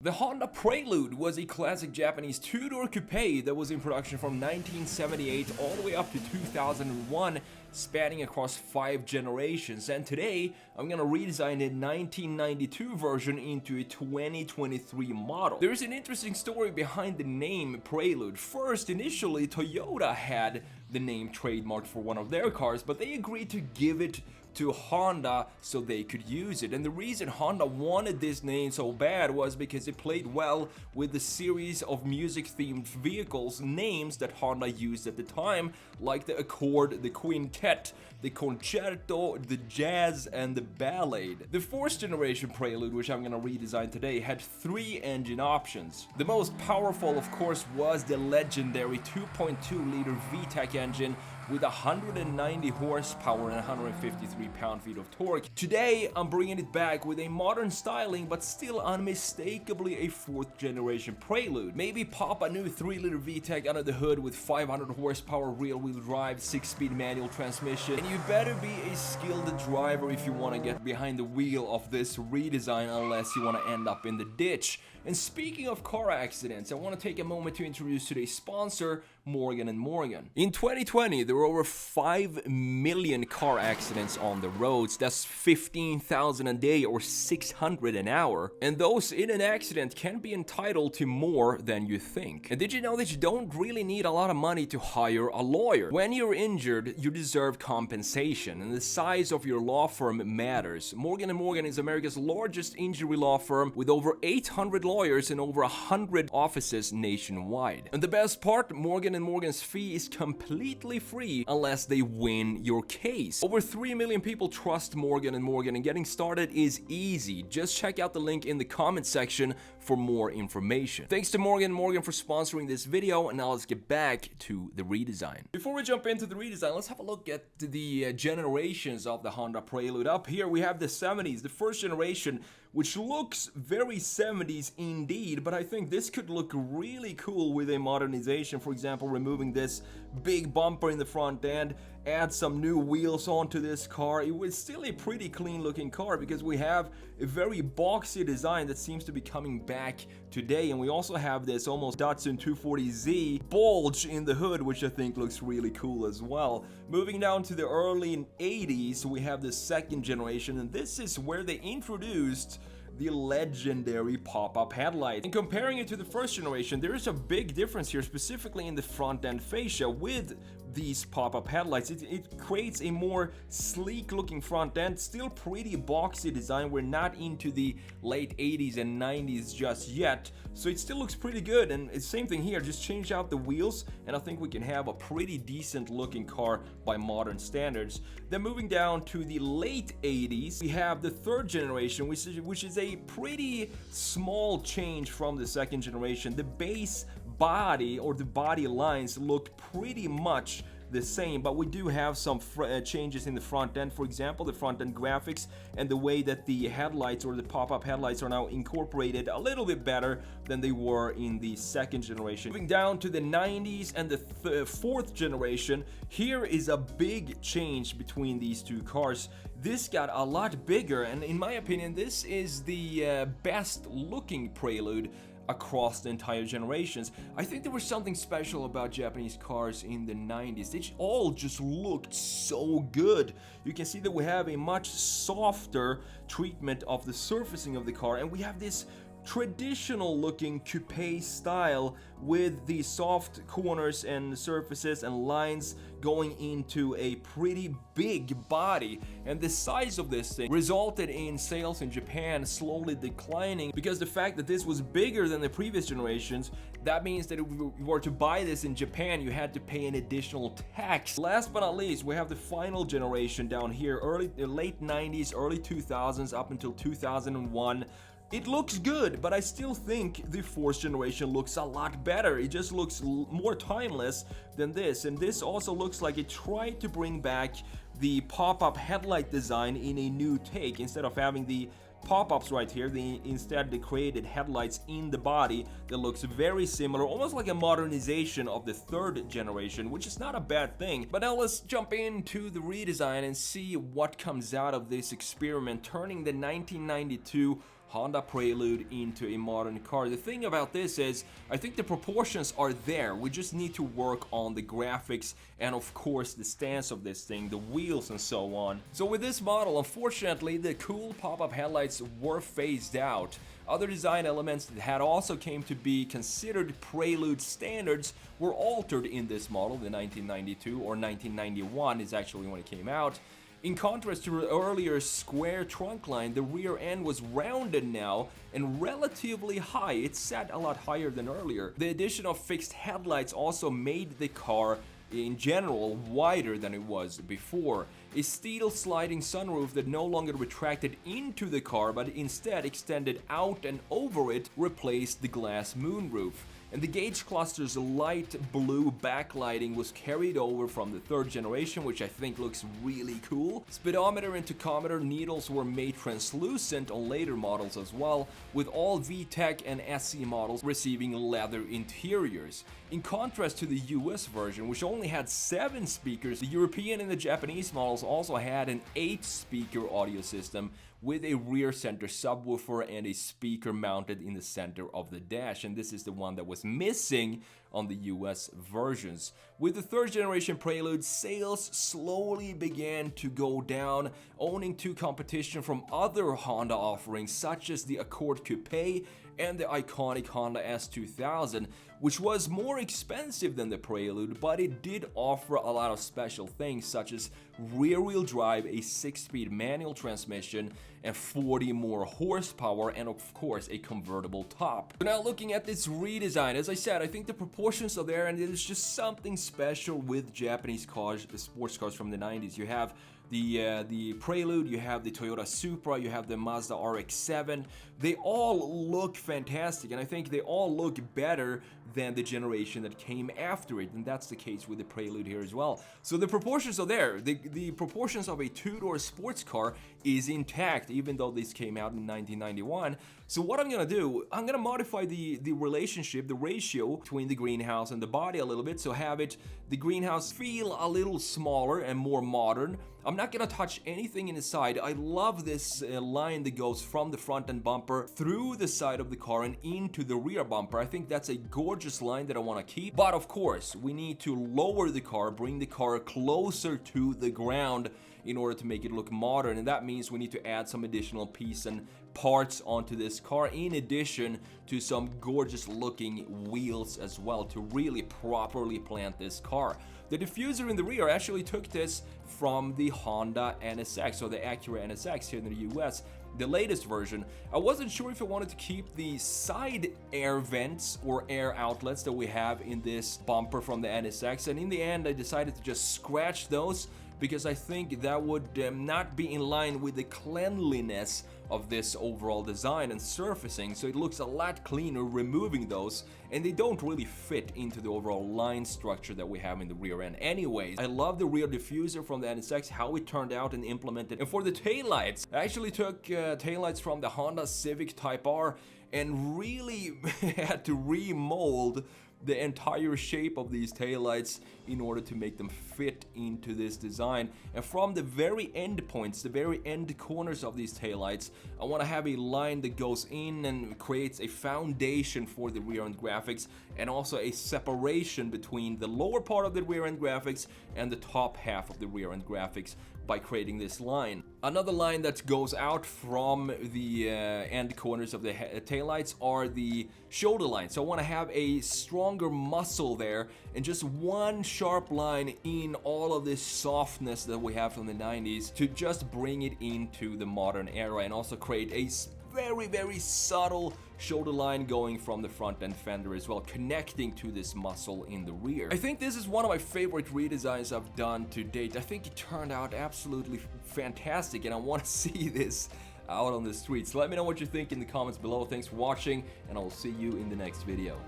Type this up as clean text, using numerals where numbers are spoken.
The Honda Prelude was a classic Japanese two-door coupe that was in production from 1978 all the way up to 2001, spanning across 5 generations. And today, I'm gonna redesign the 1992 version into a 2023 model. There is an interesting story behind the name Prelude. First, initially, Toyota had the name trademarked for one of their cars, but they agreed to give it to Honda so they could use it. And the reason Honda wanted this name so bad was because it played well with the series of music-themed vehicles names that Honda used at the time, like the Accord, the Quintet, the Concerto, the Jazz, and the Ballade. The 4th generation Prelude, which I'm gonna redesign today, had 3 engine options. The most powerful, of course, was the legendary 2.2-liter VTEC engine with 190 horsepower and 153 pound-feet of torque. Today, I'm bringing it back with a modern styling, but still unmistakably a 4th generation Prelude. Maybe pop a new 3-liter VTEC under the hood with 500 horsepower rear-wheel drive, 6-speed manual transmission, and you better be a skilled driver if you want to get behind the wheel of this redesign, unless you want to end up in the ditch. And speaking of car accidents, I want to take a moment to introduce today's sponsor, Morgan & Morgan. In 2020, there were over 5 million car accidents on the roads. That's 15,000 a day or 600 an hour. And those in an accident can be entitled to more than you think. And did you know that you don't really need a lot of money to hire a lawyer? When you're injured, you deserve compensation, and the size of your law firm matters. Morgan & Morgan is America's largest injury law firm with over 800 lawyers and over 100 offices nationwide. And the best part, Morgan & Morgan's fee is completely free unless they win your case. Over 3 million people trust Morgan & Morgan, and getting started is easy. Just check out the link in the comment section for more information. Thanks to Morgan & Morgan for sponsoring this video, and now let's get back to the redesign. Before we jump into the redesign, let's have a look at the generations of the Honda Prelude. Up here we have the 70s, the 1st generation, which looks very 70s indeed, but I think this could look really cool with a modernization. For example, removing this big bumper in the front end, add some new wheels onto this car. It was still a pretty clean looking car because we have a very boxy design that seems to be coming back today, and we also have this almost Datsun 240Z bulge in the hood, which I think looks really cool as well. Moving down to the early 80s, we have the 2nd generation, and this is where they introduced the legendary pop-up headlight. And comparing it to the 1st generation, there is a big difference here, specifically in the front end fascia. With these pop-up headlights, it creates a more sleek looking front end, still pretty boxy design. We're not into the late 80s and 90s just yet, so it still looks pretty good. And it's same thing here, just change out the wheels and I think we can have a pretty decent looking car by modern standards. Then moving down to the late 80s, we have the 3rd generation, which is a pretty small change from the 2nd generation. The base body or the body lines look pretty much the same, but we do have some changes in the front end. For example, the front end graphics and the way that the headlights or the pop-up headlights are now incorporated a little bit better than they were in the 2nd generation. Moving down to the 90s and the 4th generation, here is a big change between these two cars. This got a lot bigger, and in my opinion, this is the best looking Prelude across the entire generations. I think there was something special about Japanese cars in the 90s. They all just looked so good. You can see that we have a much softer treatment of the surfacing of the car, and we have this traditional looking coupe style with the soft corners and surfaces and lines going into a pretty big body. And the size of this thing resulted in sales in Japan slowly declining, because the fact that this was bigger than the previous generations, that means that if you were to buy this in Japan, you had to pay an additional tax. Last but not least, we have the final generation down here, late 90s, early 2000s up until 2001. It looks good, but I still think the 4th generation looks a lot better. It just looks more timeless than this, and this also looks like it tried to bring back the pop-up headlight design in a new take. Instead of having the pop-ups right here, instead they created headlights in the body that looks very similar, almost like a modernization of the 3rd generation, which is not a bad thing. But now let's jump into the redesign and see what comes out of this experiment, turning the 1992 Honda Prelude into a modern car. The thing about this is, I think the proportions are there. We just need to work on the graphics and of course the stance of this thing, the wheels and so on. So with this model, unfortunately, the cool pop-up headlights were phased out. Other design elements that had also came to be considered Prelude standards were altered in this model, the 1992 or 1991 is actually when it came out. In contrast to the earlier square trunk line, the rear end was rounded now and relatively high. It sat a lot higher than earlier. The addition of fixed headlights also made the car in general wider than it was before. A steel sliding sunroof that no longer retracted into the car but instead extended out and over it replaced the glass moonroof. And the gauge cluster's light blue backlighting was carried over from the third generation, which I think looks really cool. Speedometer and tachometer needles were made translucent on later models as well, with all VTEC and SE models receiving leather interiors. In contrast to the US version, which only had 7 speakers, the European and the Japanese models also had an 8-speaker audio system with a rear center subwoofer and a speaker mounted in the center of the dash, and this is the one that was missing on the US versions. With the third generation Prelude, sales slowly began to go down, owing to competition from other Honda offerings such as the Accord Coupe and the iconic Honda S2000, which was more expensive than the Prelude, but it did offer a lot of special things such as rear-wheel drive, a 6-speed manual transmission, and 40 more horsepower, and of course a convertible top. So now looking at this redesign, as I said, I think the proportions are there and there's just something special with Japanese cars, sports cars from the 90s. You have the Prelude, you have the Toyota Supra, you have the Mazda RX-7. They all look fantastic, and I think they all look better than the generation that came after it, and that's the case with the Prelude here as well. So the proportions are there. The proportions of a two-door sports car is intact, even though this came out in 1991. So what I'm gonna do, I'm gonna modify the relationship, the ratio between the greenhouse and the body a little bit, so have the greenhouse feel a little smaller and more modern. I'm not gonna touch anything inside. I love this line that goes from the front end bumper through the side of the car and into the rear bumper. I think that's a gorgeous line that I want to keep. But of course, we need to lower the car, bring the car closer to the ground in order to make it look modern, and that means we need to add some additional pieces and parts onto this car, in addition to some gorgeous looking wheels as well, to really properly plant this car. The diffuser in the rear actually took this from the Honda NSX, or the Acura NSX here in the US, the latest version. I wasn't sure if I wanted to keep the side air vents or air outlets that we have in this bumper from the NSX, and in the end I decided to just scratch those, because I think that would not be in line with the cleanliness of this overall design and surfacing, so it looks a lot cleaner removing those, and they don't really fit into the overall line structure that we have in the rear end. Anyways, I love the rear diffuser from the NSX, how it turned out and implemented. And for the taillights, I actually took taillights from the Honda Civic Type R and really had to remold the entire shape of these taillights in order to make them fit into this design. And from the very end points, the very end corners of these taillights, I want to have a line that goes in and creates a foundation for the rear end graphics, and also a separation between the lower part of the rear end graphics and the top half of the rear end graphics by creating this line. Another line that goes out from the end corners of the taillights are the shoulder lines. So I want to have a stronger muscle there, and just one sharp line in all of this softness that we have from the 90s to just bring it into the modern era, and also create a very subtle shoulder line going from the front end fender as well, connecting to this muscle in the rear. I think this is one of my favorite redesigns I've done to date. I think it turned out absolutely fantastic, and I want to see this out on the streets. Let me know what you think in the comments below. Thanks for watching, and I will see you in the next video.